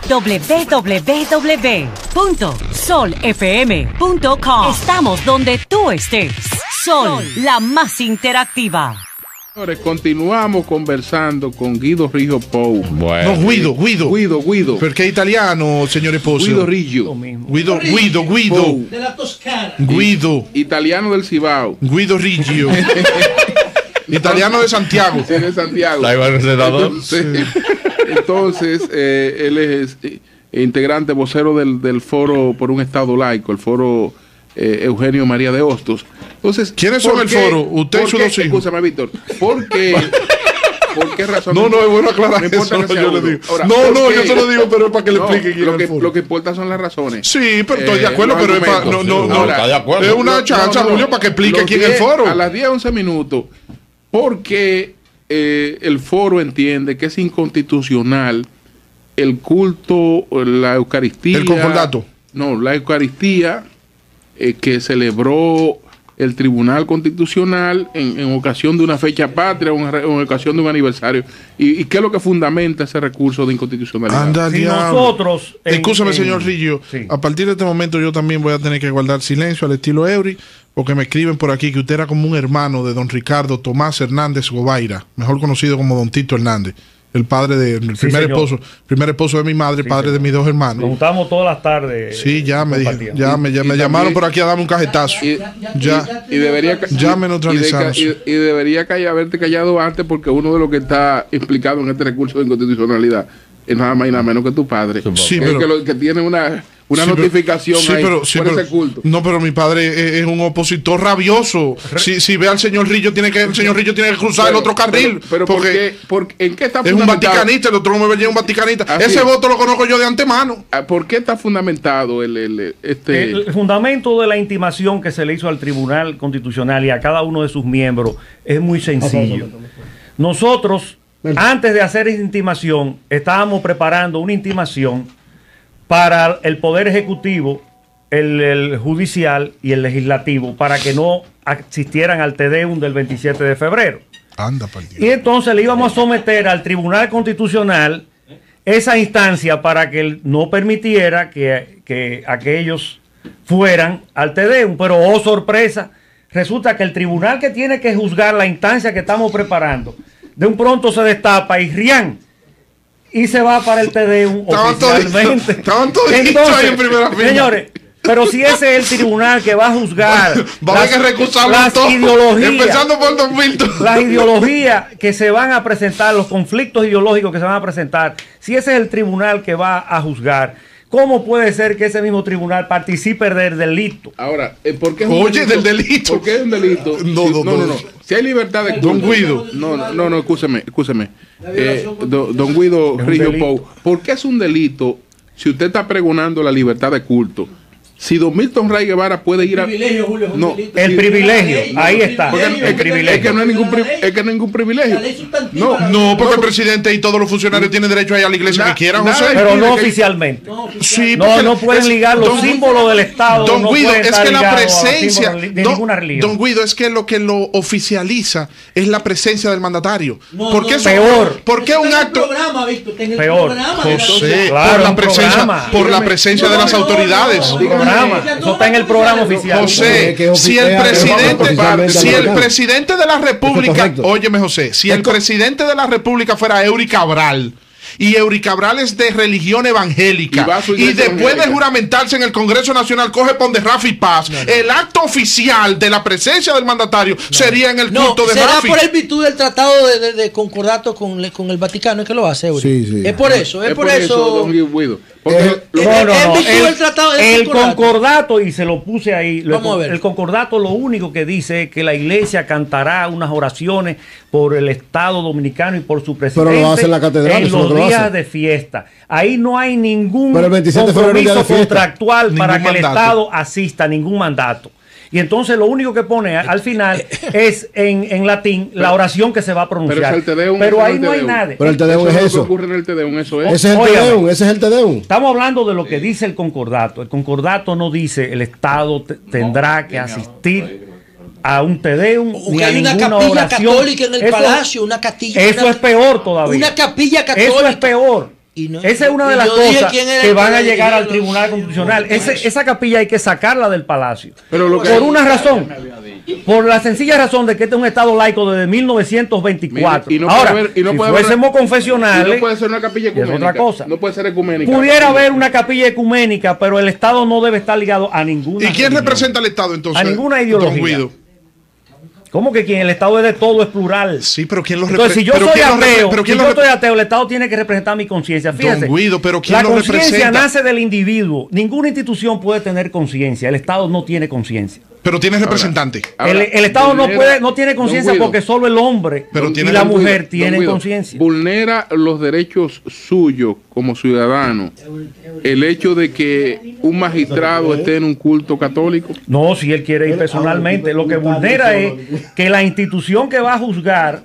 www.solfm.com. Estamos donde tú estés. Sol, la más interactiva. Señores, continuamos conversando con Guido Riggio Pou. Bueno. No, Guido. Perché è italiano, signore Pozzo? Guido Riggio. Guido. De la Toscana. Guido. Italiano del Cibao. Guido Riggio. Italiano de Santiago. Sí, de Santiago. Entonces, él es integrante, vocero del Foro por un Estado Laico, el Foro Eugenio María de Hostos. Entonces, ¿quiénes son el foro? Usted y sus dos hijos. Escúchame, Víctor. ¿Por qué? ¿Por qué razón? No, es bueno aclarar eso. Yo le digo. Ahora, yo se lo digo, pero es para que le explique quién es el foro. Lo que importa son las razones. Sí, pero estoy de acuerdo, pero es para. Es una chance, Julio, para que explique quién es el foro. A las 10:11 minutos, porque el foro entiende que es inconstitucional el culto, la Eucaristía. El concordato. No, la Eucaristía que celebró el Tribunal Constitucional en ocasión de una fecha patria, en ocasión de un aniversario. ¿Y qué es lo que fundamenta ese recurso de inconstitucionalidad? Si nosotros... Escúchame, señor Riggio, sí. A partir de este momento yo también voy a tener que guardar silencio al estilo Eury, porque me escriben por aquí que usted era como un hermano de don Ricardo Tomás Hernández Gobaira, mejor conocido como don Tito Hernández, el padre del primer esposo de mi madre, padre de mis dos hermanos. Nos juntamos todas las tardes. Sí, me llamaron por aquí a darme un cajetazo. Y debería me neutralizaron. Y debería haberte callado antes, porque uno de los que está implicado en este recurso de inconstitucionalidad es nada más y nada menos que tu padre. Sí, pero que tiene una notificación ahí por ese culto. No, pero mi padre es un opositor rabioso. Si ve al señor Riggio, el señor Riggio tiene que cruzar el otro carril. Pero ¿en qué está fundamentado? Es un vaticanista, el otro no me veía un vaticanista. Ese voto lo conozco yo de antemano. ¿Por qué está fundamentado el fundamento de la intimación que se le hizo al Tribunal Constitucional y a cada uno de sus miembros es muy sencillo? Nosotros, antes de hacer esa intimación, estábamos preparando una intimación para el Poder Ejecutivo, el Judicial y el Legislativo, para que no asistieran al Te Deum del 27 de febrero. Y entonces le íbamos a someter al Tribunal Constitucional esa instancia para que él no permitiera que aquellos fueran al Te Deum. Pero, oh sorpresa, resulta que el tribunal que tiene que juzgar la instancia que estamos preparando, de un pronto se destapa y ¡rián! Y se va para el Te Deum oficialmente. Estaban todos ahí en primera fila. Señores, pero si ese es el tribunal que va a juzgar las ideologías, empezando por Don Milton, las ideologías que se van a presentar, los conflictos ideológicos que se van a presentar, si ese es el tribunal que va a juzgar, ¿cómo puede ser que ese mismo tribunal participe del delito? Ahora, ¿por qué es un delito? Del delito. ¿Por qué es un delito? No. Si hay libertad de culto. Don Guido. No, escúcheme. Don Guido Riggio Pou, ¿por qué es un delito si usted está pregonando la libertad de culto? Si don Milton Ray Guevara puede ir privilegio, Julio, no, el privilegio, ahí está. El privilegio. Es que no es ningún privilegio. No, porque el presidente y todos los funcionarios tienen derecho a ir a la iglesia que quieran, José. Pero no oficialmente. Sí, no pueden ligar los símbolos del Estado. Don Guido, es que la presencia de ninguna religión. Don Guido, es que lo que lo oficializa es la presencia del mandatario. ¿Por qué es peor? ¿Por qué un acto peor? José, por la presencia de las autoridades. Eso está en el programa oficial. José, si el presidente de la República, óyeme José, si el presidente de la República fuera Eury Cabral, y Eury Cabral es de religión evangélica, y después de juramentarse en el Congreso Nacional coge ponde Rafi Paz, el acto oficial de la presencia del mandatario sería en el culto de será Rafi. Por el virtud del tratado de concordato con el Vaticano es que lo hace, Eury. Sí. Es por eso, don Guido. El concordato, y se lo puse ahí, el concordato lo único que dice es que la iglesia cantará unas oraciones por el Estado Dominicano y por su presidente. Pero lo hace en la catedral, en los días de fiesta. Ahí no hay ningún compromiso contractual para que el Estado asista, ningún mandato. Y entonces lo único que pone al final es en latín la oración que se va a pronunciar. Pero ahí no hay nada. Pero el Te Deum es eso. ocurre en el Te Deum, eso es. Ese es el Te Deum. Estamos hablando de lo que dice el concordato. El concordato no dice el Estado tendrá que asistir a un Te Deum ni a ninguna capilla oración católica en el palacio, una capilla. Eso es peor todavía. Una capilla católica. Eso es peor. Esa es una de las cosas que van a llegar al Tribunal Constitucional. Esa capilla hay que sacarla del Palacio. Por una razón. Por la sencilla razón de que este es un Estado laico desde 1924. Mira, ahora, si fuésemos confesionales, no puede ser una capilla ecuménica. Es otra cosa. No puede ser ecuménica. Pudiera haber una capilla ecuménica, pero el Estado no debe estar ligado a ninguna. ¿Y quién representa al Estado entonces? A ninguna ideología. Don Guido. ¿Cómo que quien? El Estado es de todo, es plural. Sí, pero ¿quién lo representa? Entonces, si yo soy ateo, el Estado tiene que representar mi conciencia. Fíjese, Don Guido, pero ¿quién la lo representa? conciencia nace del individuo. Ninguna institución puede tener conciencia. El Estado no tiene conciencia. Pero tiene representante. El Estado no tiene conciencia porque solo el hombre y la mujer tienen conciencia. Vulnera los derechos suyos como ciudadano el hecho de que un magistrado esté en un culto católico. No, si él quiere ir personalmente. Lo que vulnera es que la institución que va a juzgar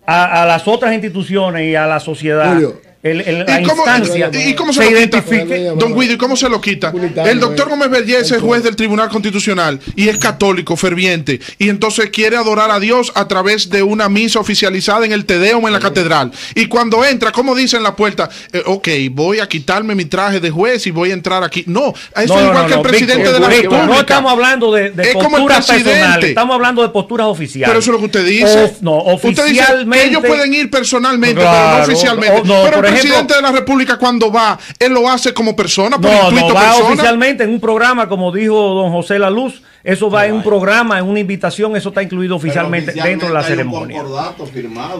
a las otras instituciones y a la sociedad, la instancia, ¿y cómo se lo identifique? Don Guido, ¿y cómo se lo quita? El doctor Gómez Vergés es juez del Tribunal Constitucional y es católico ferviente, y entonces quiere adorar a Dios a través de una misa oficializada en el Te Deum en la catedral. Y cuando entra, ¿cómo dice en la puerta? Ok, voy a quitarme mi traje de juez y voy a entrar aquí. No, eso es igual que el presidente de la República. No estamos hablando de posturas personales, estamos hablando de posturas oficiales. Pero eso es lo que usted dice. Oficialmente. Usted dice que ellos pueden ir personalmente, pero no oficialmente. Pero el presidente de la República, cuando va, él lo hace como persona, por no va oficialmente en un programa, como dijo don José La Luz. Eso va en un programa, en una invitación, eso está incluido oficialmente dentro de la ceremonia.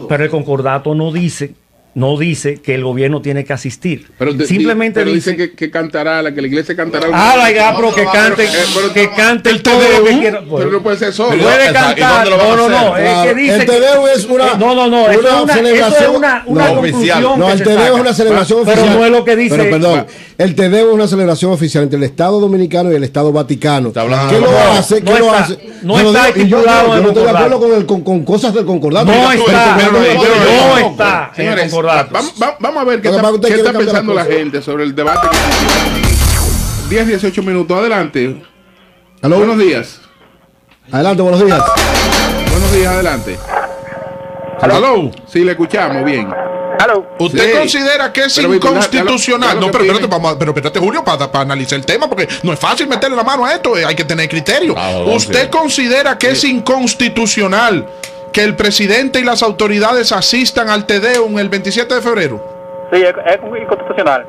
Pero el concordato no dice que el gobierno tiene que asistir. Simplemente dice que cantará, que la iglesia cantará. Pero que cante el todo lo que quiera. Pero no puede ser solo. Puede cantar. No. Es que dice el Te Deum es una celebración. Una conclusión. No, el Te Deum es una celebración oficial. Pero no es lo que dice. Pero perdón, el Te Deum es una celebración oficial entre el Estado Dominicano y el Estado Vaticano. ¿Qué lo hace? No está estipulado. Yo no estoy de acuerdo con cosas del concordato. No está. Señores, vamos a ver qué está pensando la gente sobre el debate. 10-18 minutos, adelante. ¿Aló? Buenos días. Adelante, buenos días. Buenos días, adelante. ¿Aló? Sí, le escuchamos bien. ¿Usted considera que es inconstitucional? No, pero espérate, Julio, para analizar el tema, porque no es fácil meterle la mano a esto, hay que tener criterio. ¿Usted considera que es inconstitucional que el presidente y las autoridades asistan al Te Deum el 27 de febrero? Sí, es inconstitucional.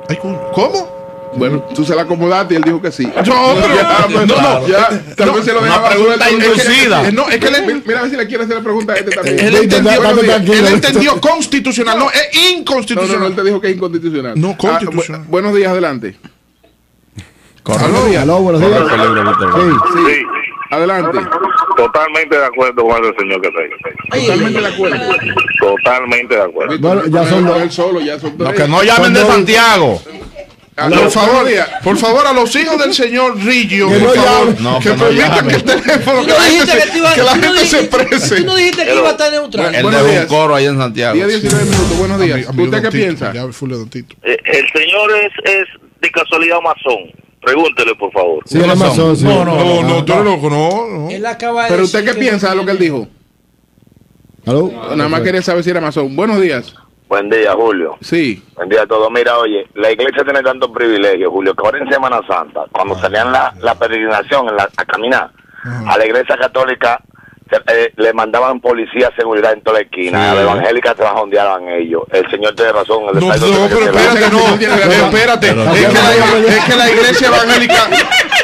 ¿Cómo? Bueno, tú se la acomodaste y él dijo que sí. No, tal vez se lo dejaba pregunta inducida. Mira a ver si le quiere hacer la pregunta a este también. Él entendió constitucional, no, es inconstitucional. No, él te dijo que es inconstitucional. No, constitucional. Buenos días, adelante. Aló, buenos días. Sí. Adelante. Totalmente de acuerdo con el señor que está ahí. Totalmente de acuerdo. Totalmente de acuerdo. Bueno, ya son él solo, ya son dos. Que no llamen de Santiago. Por favor, a los hijos del señor Rillo, por favor, que permitan que el teléfono, que la gente se exprese. Tú no dijiste que iba a estar neutral. Él dejó un coro ahí en Santiago. 19 minutos, buenos días. ¿Usted qué piensa? El señor es de casualidad masón. Pregúntele, por favor. Sí, es masón. No, tú eres loco, no. Él acaba de Pero usted qué piensa de lo que él dijo. ¿Aló? Nada más quería saber si era masón. Buenos días. Buen día, Julio. Sí. Buen día a todos. Mira, oye, la iglesia tiene tantos privilegios, Julio, que ahora en Semana Santa, cuando salían la peregrinación a caminar, a la iglesia católica le mandaban policía de seguridad en toda la esquina. A la evangélica se bajondeaban ellos. El señor tiene razón. Espérate. Es que la iglesia evangélica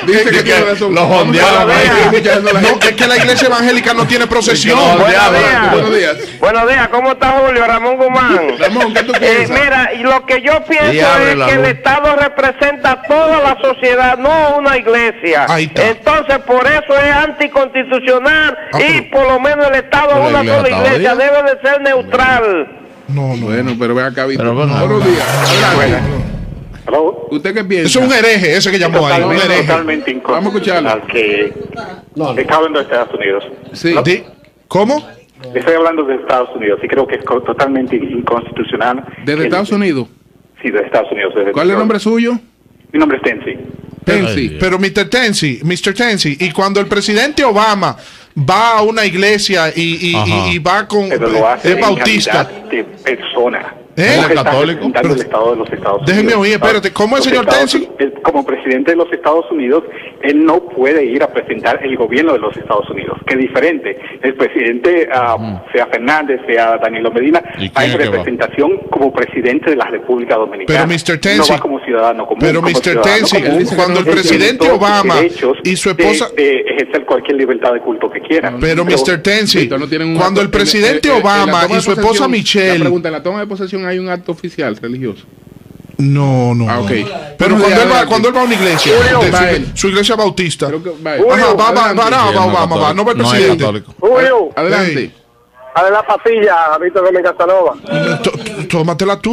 dice que tiene razón. Los jondeaban. Es que la iglesia evangélica no tiene procesión. Buenos días. Buenos días, ¿cómo está Julio? Ramón Guzmán. Ramón, ¿qué tú piensas? Mira, y lo que yo pienso es que el Estado representa a toda la sociedad, no una iglesia. Entonces, por eso es anticonstitucional y por lo menos el Estado es una sola iglesia, debe de ser neutral. Bueno, pero ve acá, Víctor. Buenos días. ¿Usted qué piensa? Eso es un hereje, ese que llamó ahí. Totalmente inconstitucional. Vamos a escucharlo. Que está hablando de Estados Unidos. Sí. ¿Cómo? Estoy hablando de Estados Unidos y creo que es totalmente inconstitucional. ¿Desde Estados Unidos? Sí, de Estados Unidos. ¿Cuál es el nombre suyo? Mi nombre es Tensi. Pero Mr. Tensi, y cuando el presidente Obama va a una iglesia y va con... Pero lo hace es bautista. de persona. ¿El católico? Pero, el Estado de los Estados Unidos. Déjeme oír, espérate, ¿cómo es, señor Tensi? Como presidente de los Estados Unidos, él no puede ir a presentar el gobierno de los Estados Unidos, que es diferente. El presidente, sea Fernández, sea Danilo Medina, hay representación como presidente de la República Dominicana. Pero Mr. Tensi, no va como ciudadano común. Pero Mr. Tensi, cuando el presidente Obama y su esposa ejercer cualquier libertad de culto que quiera. Pero Mr. Tensi, cuando el presidente Obama y su esposa Michelle... La pregunta, ¿en la toma de posesión hay un acto oficial religioso? No. Okay. Pero cuando él va a una iglesia, su iglesia bautista, va, no va el presidente. Julio, adelante. A la pastilla, Víctor Gómez Casanova. Tómatela tú,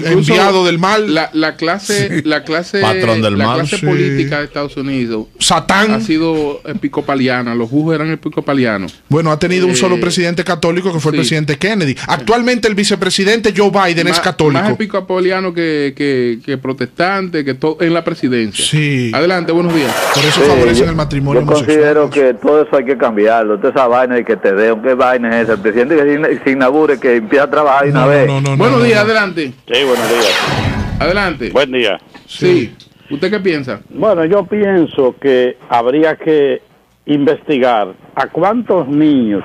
enviado del mal. La clase patrón del mal, clase política de Estados Unidos, Satán, ha sido episcopaliana. Los jugos eran episcopalianos. Bueno, ha tenido un solo presidente católico, que fue el presidente Kennedy. Actualmente el vicepresidente Joe Biden es católico. Más episcopaliano que protestante, que todo en la presidencia. Sí. Adelante, buenos días. Por eso favorecen el matrimonio homosexual. Yo considero que todo eso hay que cambiarlo. Toda esa vaina de que te dé, ¿qué vaina es esa? El presidente que se inaugure, que empieza a trabajar una vez. Buenos días, adelante. Sí, buenos días. Adelante. Buen día. Sí. ¿Usted qué piensa? Bueno, yo pienso que habría que investigar a cuántos niños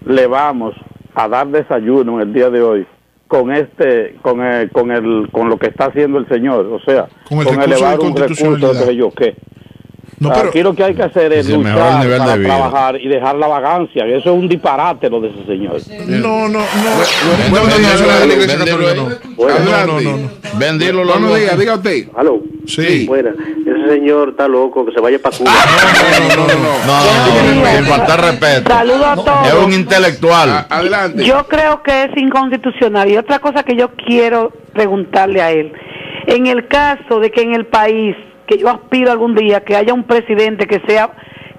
le vamos a dar desayuno en el día de hoy con lo que está haciendo el señor, o sea, con elevar un recurso de yo qué. No, pero aquí lo que hay que hacer es luchar para trabajar y dejar la vagancia. Eso es un disparate lo de ese señor. No. Vendirlo. No diga usted. ¿Aló? Sí. Bueno, ese señor está loco, que se vaya para Cuba. No, sin faltar respeto. Saludos a todos. Es un intelectual. Adelante. Yo creo que es inconstitucional. Y otra cosa que yo quiero preguntarle a él. En el caso de que en el país, que yo aspiro algún día que haya un presidente que sea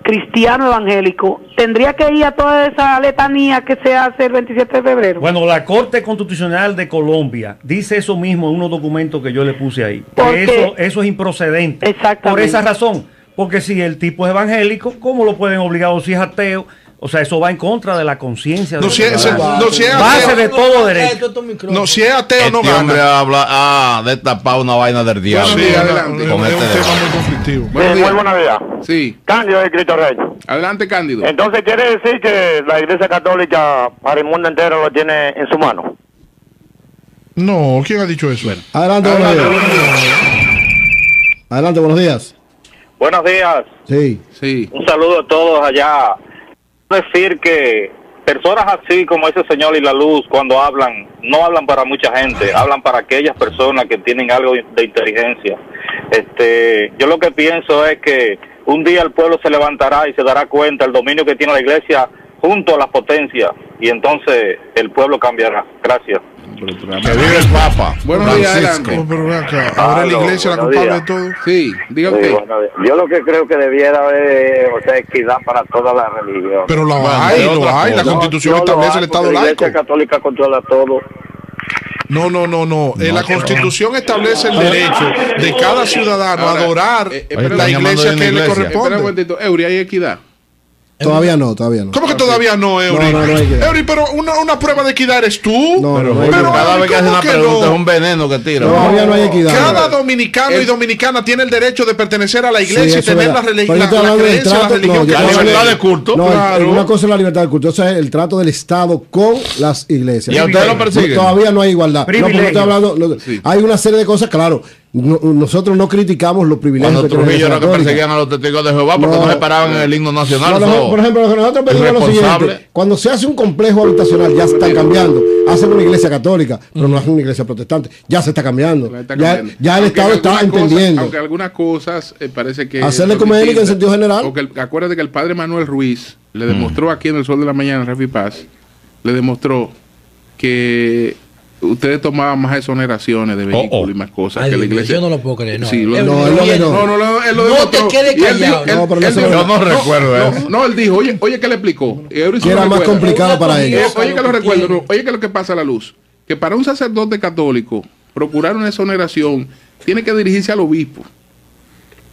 cristiano evangélico, tendría que ir a toda esa letanía que se hace el 27 de febrero. Bueno, la Corte Constitucional de Colombia dice eso mismo en unos documentos que yo le puse ahí. Que eso es improcedente. Exactamente. Por esa razón. Porque si el tipo es evangélico, ¿cómo lo pueden obligar o si es ateo? O sea, eso va en contra de la conciencia. Si es ateo, base de todo derecho. No, si es ateo, no gana. Hombre habla, destapar una vaina del diablo. Sí, adelante. Es un tema muy conflictivo. Muy buenos días. Sí. Cándido de Cristo Rey. Adelante, Cándido. Entonces, ¿quiere decir que la Iglesia Católica para el mundo entero lo tiene en su mano? No, ¿quién ha dicho eso? Bueno. Adelante, buenos días. Adelante, buenos días. Buenos días. Sí. Un saludo a todos allá. Decir que personas así como ese señor y la luz, cuando hablan, no hablan para mucha gente, hablan para aquellas personas que tienen algo de inteligencia. Yo lo que pienso es que un día el pueblo se levantará y se dará cuenta del dominio que tiene la iglesia junto a las potencias, y entonces el pueblo cambiará. Gracias. Que vive el Papa. Buenos días, adelante. Ahora la iglesia la culpable de todo. Sí, diga usted. Yo lo que creo que debiera haber, equidad para toda la religión. Pero lo hay. La Constitución establece el Estado laico. La Iglesia Católica controla todo. No. La Constitución establece el derecho de cada ciudadano a adorar la iglesia que le corresponde. Espera un momentito. Eury, ¿hay equidad? Todavía no. ¿Cómo que todavía no, Eury? No hay equidad. Eury, pero una prueba de equidad eres tú. Pero cada vez que hace una pregunta es un veneno que tira. Todavía no hay equidad. Cada dominicano y dominicana tiene el derecho de pertenecer a la iglesia y tener la creencia de la religión. La libertad de culto. Una cosa es la libertad de culto, o sea, el trato del Estado con las iglesias. ¿Y a usted lo persiguen? Todavía no hay igualdad. Porque estoy hablando, hay una serie de cosas, claro. Nosotros no criticamos los privilegios. Cuando Trujillo era que perseguían a los testigos de Jehová porque no se paraban en el himno nacional. Por ejemplo, lo que nosotros pedimos es lo siguiente: cuando se hace un complejo habitacional, ya se están cambiando. Hacen una iglesia católica, pero no hacen una iglesia protestante. Ya se está cambiando. Ya el Estado está entendiendo. Aunque algunas cosas parece que hacerle ecuménica en sentido general. Porque acuérdate que el padre Manuel Ruiz le demostró aquí en el Sol de la Mañana, Refi Paz, le demostró que ustedes tomaban más exoneraciones de vehículos y más cosas que la iglesia. Yo no lo puedo creer. Sí, él lo te quedes callado. Yo no recuerdo eso. No, él dijo, oye, ¿qué le explicó? Que era más complicado para ellos. Oye, que lo recuerdo. Oye, que lo que pasa a la luz. Que para un sacerdote católico procurar una exoneración tiene que dirigirse al obispo.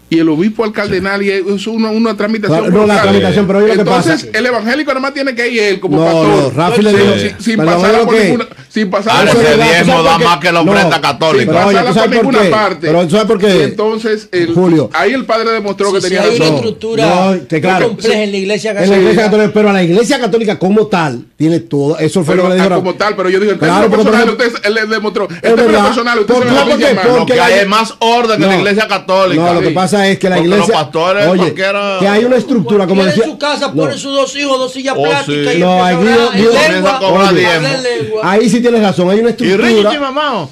y el obispo al cardenal y es una tramitación. No, la tramitación, pero entonces el evangélico nada más tiene que ir él como pastor. No, Rafi le dijo sin pasar por ninguna, sin pasar por diezmo da más que la ofrenda católica. Sin pasarla por ninguna parte. Pero ¿sabes por qué? Entonces, Julio, ahí el padre demostró que tenía razón. Hay una estructura compleja en la iglesia católica. En la iglesia católica, pero la iglesia católica como tal tiene todo. Eso fue lo que le dijo. Como tal, pero yo digo, en términos personales, él le demostró. En términos personales, porque hay más orden en la iglesia católica. No, lo que pasa es que la iglesia. Pastores, oye, que hay una estructura como decía. En su casa ponen sus 2 hijos, 2 sillas plásticas sí. y ahí sí tienes razón, hay una estructura. Y mamá.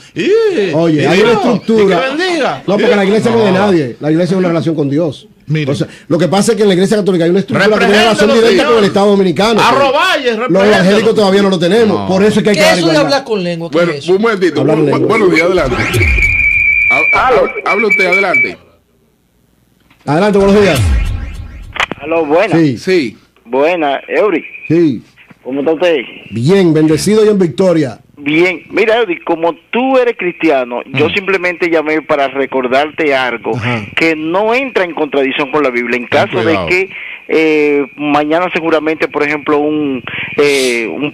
Oye, hay una estructura. No, porque la iglesia no es de nadie, la iglesia es una relación con Dios. O sea, lo que pasa es que en la iglesia católica hay una estructura que tiene relación directa con el Estado dominicano. Los evangélicos todavía no lo tenemos, por eso es que hay que dar igualdad. ¿Qué es eso de hablar con lengua? Bueno, un momentito. Buenos días, adelante. Habla usted, adelante. Adelante, buenos días. Aló, buenas. Sí. Buenas, Eury. Sí. ¿Cómo está usted? Bien, bendecido y en victoria. Bien. Mira, Eury, como tú eres cristiano, yo simplemente llamé para recordarte algo que no entra en contradicción con la Biblia. En caso de que mañana seguramente, por ejemplo, un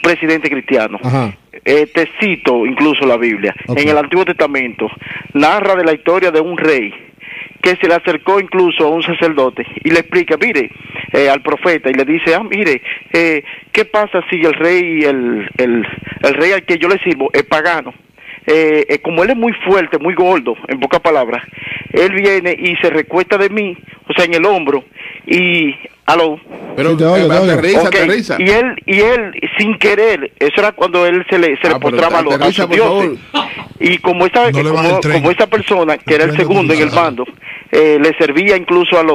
presidente cristiano, te cito incluso la Biblia, en el Antiguo Testamento, narra de la historia de un rey que se le acercó incluso a un sacerdote y le explica, mire, al profeta, y le dice, mire, ¿qué pasa si el rey al que yo le sirvo es pagano? Como él es muy fuerte, muy gordo, en pocas palabras, él viene y se recuesta de mí, o sea, en el hombro, y aló. Pero aterriza. Y él sin querer, eso era cuando él se le postraba a su Dios. Y como esa persona que era el segundo en el bando, le servía incluso al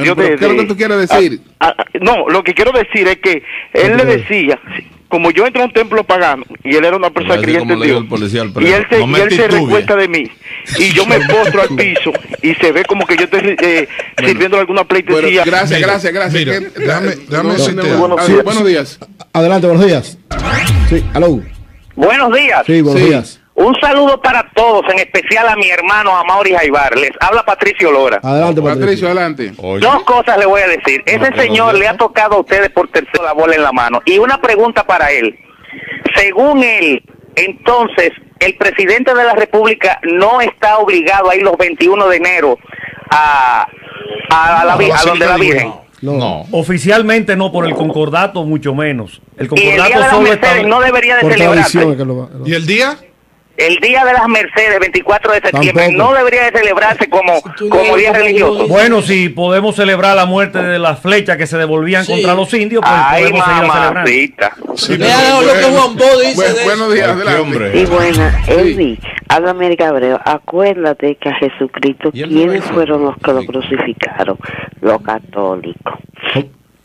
Dios de... ¿Qué es lo que tú quieres decir? No, lo que quiero decir es que él le decía, como yo entré a un templo pagano y él era una persona creyente en Dios, y él se recuesta de mí y yo me postro al piso y se ve como que yo estoy sirviendo alguna pleitesía. Gracias. Buenos días. Adelante, buenos días. Sí, aló. Buenos días. Sí, buenos días. Un saludo para todos, en especial a mi hermano Amaury Jaibar. Les habla Patricio Lora. Adelante, Patricio, adelante. Dos cosas le voy a decir. Ese señor le ha tocado a ustedes por tercera la bola en la mano. Y una pregunta para él. Según él, entonces, el presidente de la República no está obligado a ir los 21 de enero a donde la Virgen. No. Oficialmente no, por el concordato mucho menos. El concordato y el día de las Mercedes no debería de celebrarse. ¿Y el día? El Día de las Mercedes, 24 de septiembre, no debería de celebrarse como día religioso. Bueno, si podemos celebrar la muerte de las flechas que se devolvían contra los indios, pues podemos seguir celebrando. Buenos días, adelante. Y Elvi, habla América Abreu. Acuérdate que a Jesucristo, ¿quiénes fueron los que lo crucificaron? Los católicos.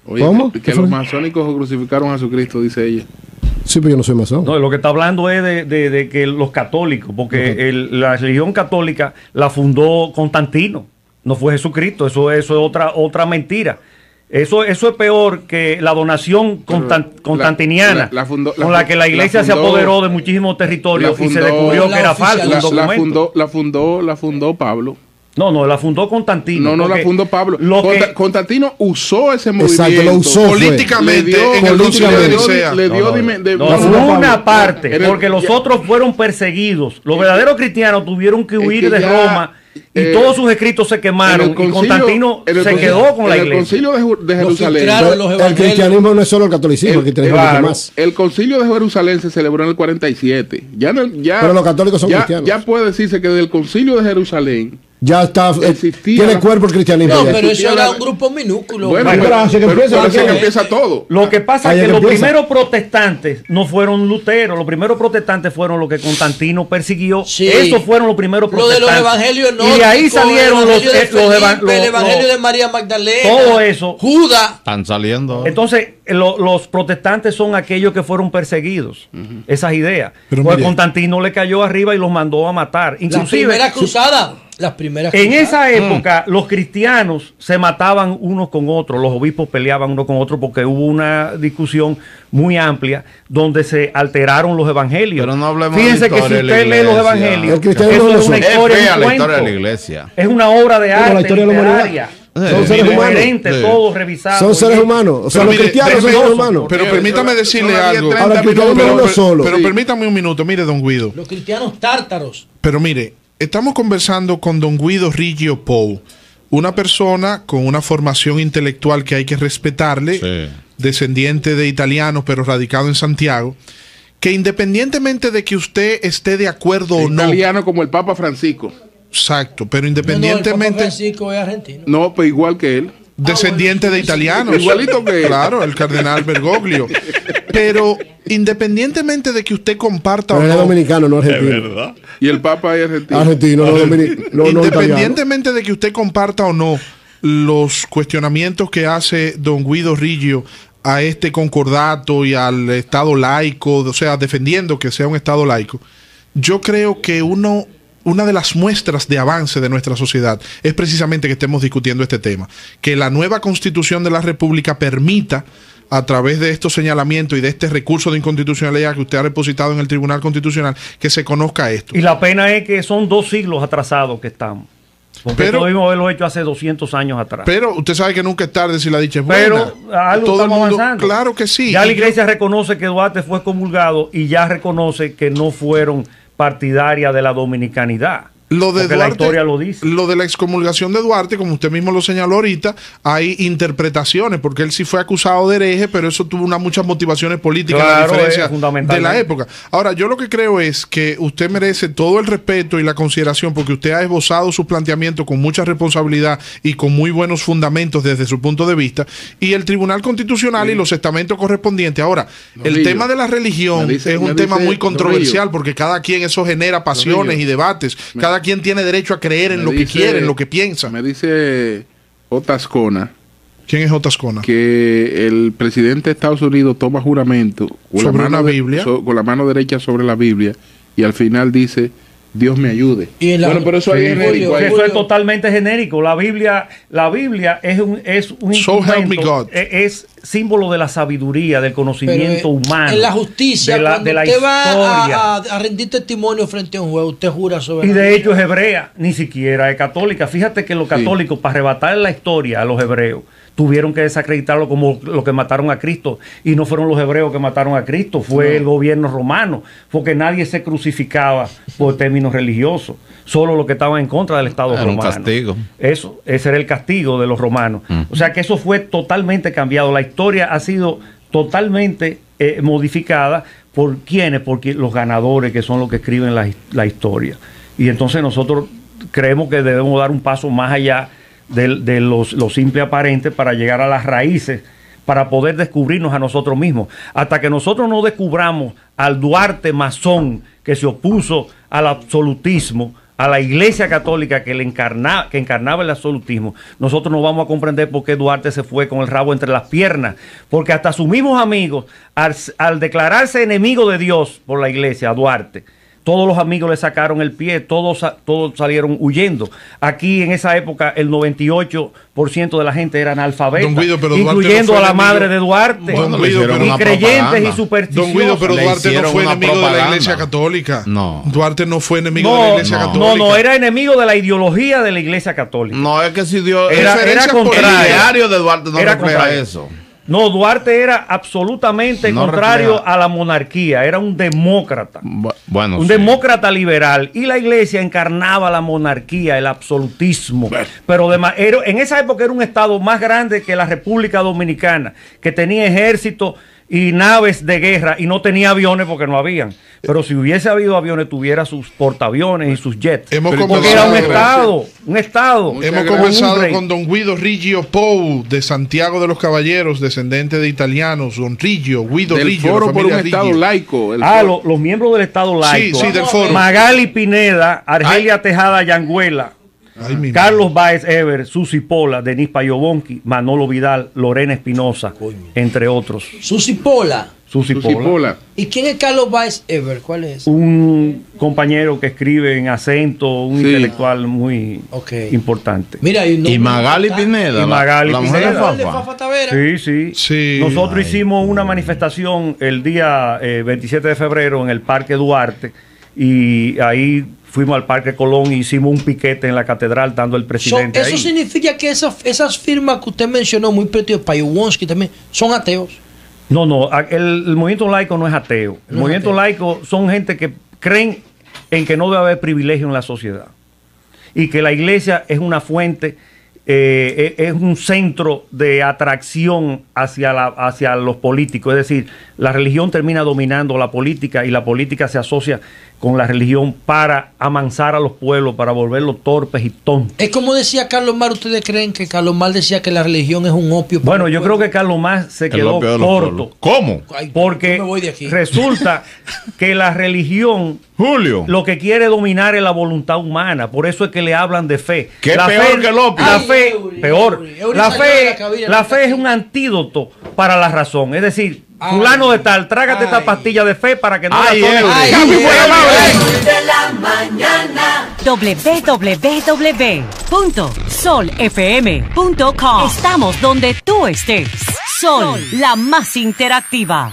Oye, ¿cómo? Que los masónicos crucificaron a Jesucristo, dice ella. Sí, pero yo no soy masón. No, lo que está hablando es de que los católicos, porque la religión católica la fundó Constantino, no fue Jesucristo. Eso es otra mentira. Eso es peor que la donación constantiniana con la que la iglesia se apoderó de muchísimos territorios y se descubrió que era falso un documento. La fundó Pablo. No, la fundó Constantino. No, la fundó Pablo. Constantino usó ese movimiento. Exacto, lo usó políticamente en el concilio de Nicea. Una parte, porque los otros fueron perseguidos. Los verdaderos cristianos tuvieron que huir de Roma y todos sus escritos se quemaron y Constantino se quedó con la iglesia. El concilio de Jerusalén. El cristianismo no es solo el catolicismo, el cristianismo es más. El concilio de Jerusalén se celebró en el 47. Pero los católicos son cristianos. Ya puede decirse que del concilio de Jerusalén ya está, tiene cuerpo el cristianismo. No, pero eso era un grupo minúsculo. Bueno, pero empieza todo. Lo que pasa es que los primeros protestantes no fueron Lutero, los primeros protestantes furon los que Constantino persiguió. Sí. Esos fueron los primeros protestantes. Lo de los evangelios no. Y de ahí salieron el evangelio de María Magdalena. Todo eso. Judas. Están saliendo. Entonces, los protestantes son aquellos que fueron perseguidos. Esas ideas. Porque Constantino le cayó arriba y los mandó a matar. Inclusive, la primera cruzada. Las primeras. En esa época, los cristianos se mataban unos con otros, los obispos peleaban unos con otros porque hubo una discusión muy amplia donde se alteraron los evangelios. Pero no hablemos Fíjense que si usted lee los evangelios, eso es una historia, la historia de la iglesia. Es una obra de arte literaria. Son seres humanos. Todos revisados. Son seres humanos. O sea, los cristianos son seres humanos. Pero permítame decirle algo. Pero permítame un minuto. Mire, don Guido. Los cristianos tártaros. Pero mire, estamos conversando con don Guido Riggio Pou, una persona con una formación intelectual que hay que respetarle, descendiente de italianos, pero radicado en Santiago, que independientemente de que usted esté de acuerdo o no. Italiano como el Papa Francisco. Exacto, pero independientemente. No, el Papa Francisco es argentino. No, pues igual que él. Descendiente de italianos. Igualito que él. Claro, el cardenal Bergoglio. Pero independientemente de que usted comparta o no. Es dominicano, no argentino. Es verdad. Y el Papa es argentino. Argentino, no dominicano. Independientemente de que usted comparta o no los cuestionamientos que hace don Guido Riggio a este concordato y al Estado laico, o sea, defendiendo que sea un Estado laico, yo creo que una de las muestras de avance de nuestra sociedad es precisamente que estemos discutiendo este tema, que la nueva Constitución de la República permita, a través de estos señalamientos y de este recurso de inconstitucionalidad que usted ha depositado en el Tribunal Constitucional, que se conozca esto. Y la pena es que son 2 siglos atrasados que estamos. Porque esto debimos haberlo hecho hace 200 años atrás. Pero usted sabe que nunca es tarde si la dicha es buena. Pero algo todo estamos el mundo, avanzando. claro que sí. Ya la iglesia reconoce que Duarte fue excomulgado y ya reconoce que no fueron partidarias de la dominicanidad. Lo de Duarte, la historia lo dice. Lo de la excomulgación de Duarte, como usted mismo lo señaló ahorita, hay interpretaciones, porque él sí fue acusado de hereje, pero eso tuvo muchas motivaciones políticas, la diferencia de la época. Ahora, yo lo que creo es que usted merece todo el respeto y la consideración, porque usted ha esbozado su planteamiento con mucha responsabilidad y con muy buenos fundamentos desde su punto de vista, y el Tribunal Constitucional y los estamentos correspondientes. Ahora, el tema de la religión es un tema muy controversial, porque cada quien eso genera pasiones y debates. Cada quien tiene derecho a creer en lo que quiere, en lo que piensa. Me dice Otascona. ¿Quién es Otascona? Que el presidente de Estados Unidos toma juramento sobre una Biblia, con la mano derecha sobre la Biblia, y al final dice: Dios me ayude. Bueno, pero eso ahí es genérico. Eso es totalmente genérico. La Biblia es un instrumento, es símbolo de la sabiduría, del conocimiento humano. En la justicia, de la usted historia. Va a rendir testimonio frente a un juez, usted jura sobre. Y de hecho es hebrea, ni siquiera es católica. Fíjate que los católicos, para arrebatar la historia a los hebreos, tuvieron que desacreditarlo como lo que mataron a Cristo, y no fueron los hebreos que mataron a Cristo, fue el gobierno romano, porque nadie se crucificaba por términos religiosos, solo los que estaban en contra del Estado romano. Un castigo. Ese era el castigo de los romanos. O sea que eso fue totalmente cambiado. La historia ha sido totalmente modificada. ¿Por quiénes? Porque los ganadores, que son los que escriben la historia. Y entonces nosotros creemos que debemos dar un paso más allá de lo simple aparente para llegar a las raíces, para poder descubrirnos a nosotros mismos. Hasta que nosotros no descubramos al Duarte masón que se opuso al absolutismo, a la Iglesia Católica que encarnaba el absolutismo, nosotros no vamos a comprender por qué Duarte se fue con el rabo entre las piernas. Porque hasta sus mismos amigos, al declararse enemigo de Dios por la Iglesia, a Duarte, todos los amigos le sacaron el pie, todos salieron huyendo. Aquí en esa época el 98% de la gente era analfabeta, incluyendo a la madre de Duarte, y creyentes y supersticiosos. Don Guido, pero Duarte no fue enemigo de la Iglesia Católica. No. Duarte no fue enemigo de la Iglesia Católica. No, era enemigo de la ideología de la Iglesia Católica. No, es que si Dios era contrario. El diario de Duarte no refleja eso. No, Duarte era absolutamente contrario a la monarquía, era un demócrata, demócrata liberal, y la Iglesia encarnaba la monarquía, el absolutismo, pero en esa época era un estado más grande que la República Dominicana, que tenía ejército y naves de guerra, y no tenía aviones porque no habían. Pero si hubiese habido aviones, tuviera sus portaaviones y sus jets. Porque era un estado. Hemos conversado con don Guido Riggio Pou, de Santiago de los Caballeros, descendente de italianos. Don Guido Riggio. Foro por un Estado laico. Los miembros del Estado laico. Sí, del foro. Magali Pineda, Argelia Tejada Yanguela, Carlos Baez Ever, Susi Pola, Denis Payobonqui, Manolo Vidal, Lorena Espinosa, entre otros. Susi Pola. Susi Pola. ¿Y quién es Carlos Baez Ever? ¿Cuál es? Un compañero que escribe en acento, un intelectual muy importante. Mira, y Magali Pineda. Y Magali Pineda. Fafa Tavera. Sí. Nosotros hicimos una manifestación el día 27 de febrero en el Parque Duarte y ahí fuimos al Parque Colón y hicimos un piquete en la catedral dando el presidente Eso significa que esas firmas que usted mencionó, muy pretio, Payowonsky también, son ateos. No, el movimiento laico no es ateo. El movimiento laico son gente que creen en que no debe haber privilegio en la sociedad y que la iglesia es una fuente, es un centro de atracción hacia los políticos. Es decir, la religión termina dominando la política y la política se asocia con la religión para amansar a los pueblos, para volverlos torpes y tontos. Es como decía Carlos Mar. ¿Ustedes creen que Carlos Mar decía que la religión es un opio? Bueno, yo creo que Carlos Mar se quedó corto. ¿Cómo? Porque resulta que la religión, Julio, lo que quiere dominar es la voluntad humana. Por eso es que le hablan de fe. ¿Qué peor que el opio? La fe, peor. La fe es un antídoto para la razón. Es decir, fulano de tal, trágate esta pastilla de fe para que no la tomes. www.solfm.com. Estamos donde tú estés. Sol, la más interactiva.